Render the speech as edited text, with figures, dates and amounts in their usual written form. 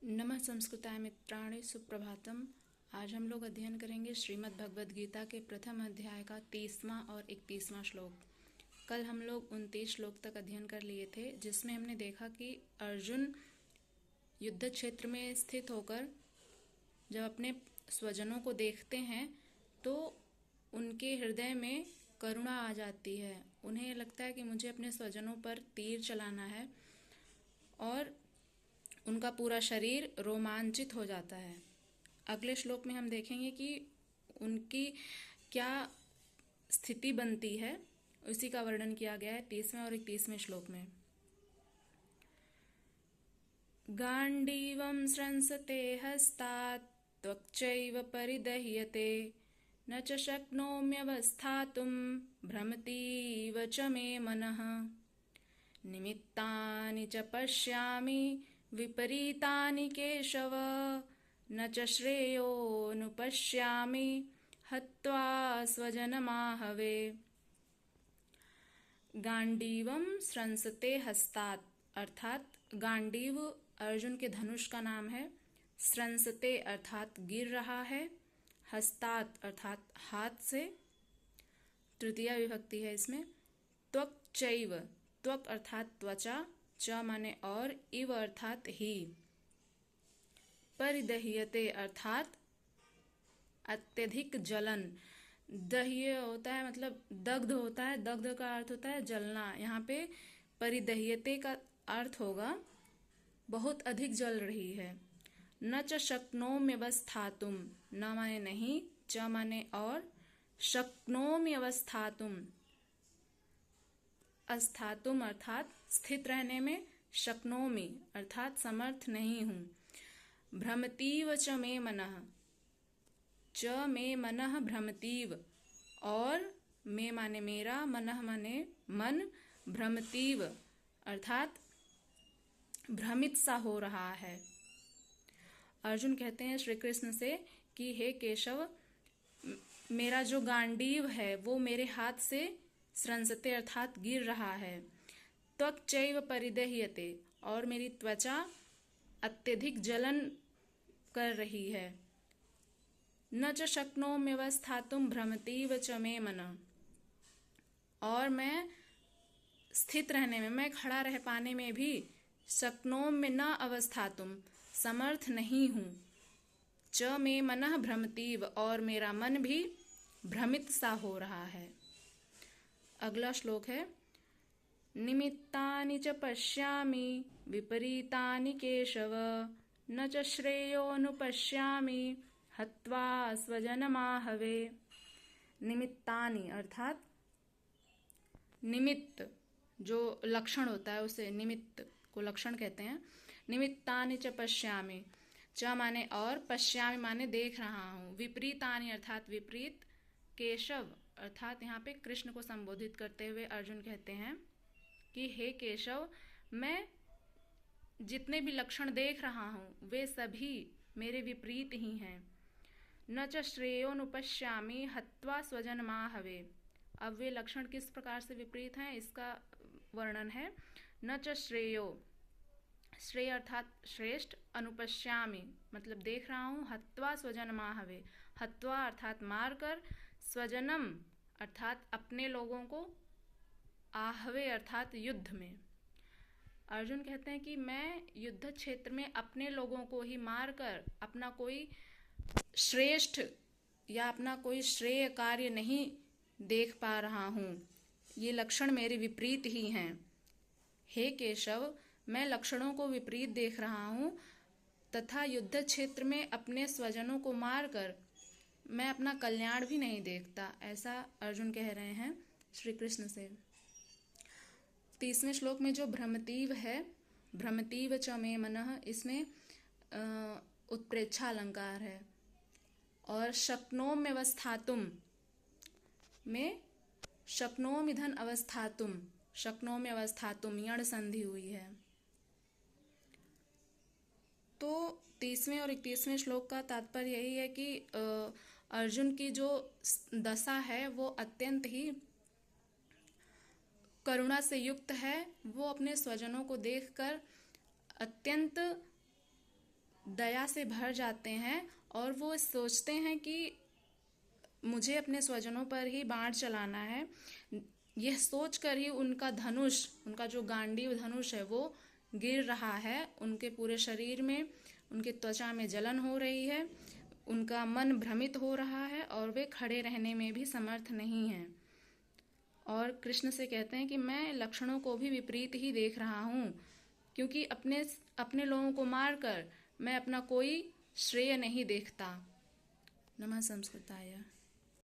नमः संस्कृताय मित्राणि सुप्रभातम। आज हम लोग अध्ययन करेंगे श्रीमद् भगवद गीता के प्रथम अध्याय का 30वां और 31वां श्लोक। कल हम लोग 29 श्लोक तक अध्ययन कर लिए थे, जिसमें हमने देखा कि अर्जुन युद्ध क्षेत्र में स्थित होकर जब अपने स्वजनों को देखते हैं तो उनके हृदय में करुणा आ जाती है। उन्हें लगता है कि मुझे अपने स्वजनों पर तीर चलाना है और उनका पूरा शरीर रोमांचित हो जाता है। अगले श्लोक में हम देखेंगे कि उनकी क्या स्थिति बनती है, उसी का वर्णन किया गया है 30वें और 31वें श्लोक में। गांडीवं स्रंसते हस्तात् त्वक्चैव परिदह्यते न च शक्नोम्यवस्थातुं भ्रमतीव च मे मनः निमित्तानि च पश्यामि विपरीतानि केशव न च श्रेयोनुपश्यामि हत्वा स्वजनमाहवे। गांडीवम स्रंसते हस्तात् अर्थात गांडीव अर्जुन के धनुष का नाम है। स्रंसते अर्थात गिर रहा है। हस्तात् अर्थात हाथ से, तृतीया विभक्ति है इसमें। त्वक चैव, त्वक अर्थात त्वचा, च माने और, इव अर्थात ही। परिदह्यते अर्थात अत्यधिक जलन। दह्य होता है मतलब दग्ध होता है, दग्ध का अर्थ होता है जलना। यहाँ पे परिदह्यते का अर्थ होगा बहुत अधिक जल रही है। न च शक्नोम्यवस्थातुम, न माने नहीं, च माने और, शक्नोम्यवस्थातुम अस्थातुम अर्थात स्थित रहने में, शक्नोमि अर्थात समर्थ नहीं हूँ। भ्रमतीव च मे मनः, च मे मनः भ्रमतीव, और मे माने मेरा, मनः माने मन, भ्रमतीव अर्थात भ्रमित सा हो रहा है। अर्जुन कहते हैं श्री कृष्ण से कि हे केशव, मेरा जो गांडीव है वो मेरे हाथ से स्रंसते अर्थात गिर रहा है। त्वक चैव परिदह्यते, और मेरी त्वचा अत्यधिक जलन कर रही है। न च शक्नोम्यवस्थातुं भ्रमतीव च मे मनः, और मैं स्थित रहने में, मैं खड़ा रह पाने में भी शक्नोम में न अवस्थातुम समर्थ नहीं हूँ। च मे मनः भ्रमतीव, और मेरा मन भी भ्रमित सा हो रहा है। अगला श्लोक है निमित्तानि च पश्यामि विपरीतानि केशव न च श्रेयोनुपश्यामि हत्वा स्वजनमाहवे। निमित्तानि अर्थात निमित्त जो लक्षण होता है उसे निमित्त को लक्षण कहते हैं। निमित्तानि च पश्यामि, च माने और, पश्यामि माने देख रहा हूँ। विपरीतानि अर्थात विपरीत, केशव अर्थात यहाँ पे कृष्ण को संबोधित करते हुए अर्जुन कहते हैं कि हे केशव, मैं जितने भी लक्षण देख रहा हूँ वे सभी मेरे विपरीत ही हैं। न च श्रेयोनुपश्यामि हत्वा स्वजनमाहवे। अब वे लक्षण किस प्रकार से विपरीत हैं इसका वर्णन है। न च श्रेयो, श्रेय अर्थात श्रेष्ठ, अनुपश्यामि मतलब देख रहा हूँ, हत्वा स्वजनमाहवे, हत्वा अर्थात मारकर, स्वजनम अर्थात अपने लोगों को, आहवे अर्थात युद्ध में। अर्जुन कहते हैं कि मैं युद्ध क्षेत्र में अपने लोगों को ही मारकर अपना कोई श्रेष्ठ या अपना कोई श्रेय कार्य नहीं देख पा रहा हूँ। ये लक्षण मेरे विपरीत ही हैं। हे केशव, मैं लक्षणों को विपरीत देख रहा हूँ तथा युद्ध क्षेत्र में अपने स्वजनों को मारकर मैं अपना कल्याण भी नहीं देखता, ऐसा अर्जुन कह रहे हैं श्री कृष्ण से। 30वें श्लोक में जो भ्रमतीव है, भ्रमतीव च मे मनः, इसमें उत्प्रेक्षा अलंकार है। और शक्नोम्यवस्थातुम में शक्नोमिधन अवस्थातुम, शक्नोम्यवस्थातुम यण संधि हुई है। तो 30वें और 31वें श्लोक का तात्पर्य यही है कि अर्जुन की जो दशा है वो अत्यंत ही करुणा से युक्त है। वो अपने स्वजनों को देखकर अत्यंत दया से भर जाते हैं और वो सोचते हैं कि मुझे अपने स्वजनों पर ही बाण चलाना है। यह सोचकर ही उनका धनुष, उनका जो गांडीव धनुष है वो गिर रहा है। उनके पूरे शरीर में, उनकी त्वचा में जलन हो रही है, उनका मन भ्रमित हो रहा है और वे खड़े रहने में भी समर्थ नहीं हैं। और कृष्ण से कहते हैं कि मैं लक्षणों को भी विपरीत ही देख रहा हूँ, क्योंकि अपने अपने लोगों को मारकर मैं अपना कोई श्रेय नहीं देखता। नमः संस्कृताय।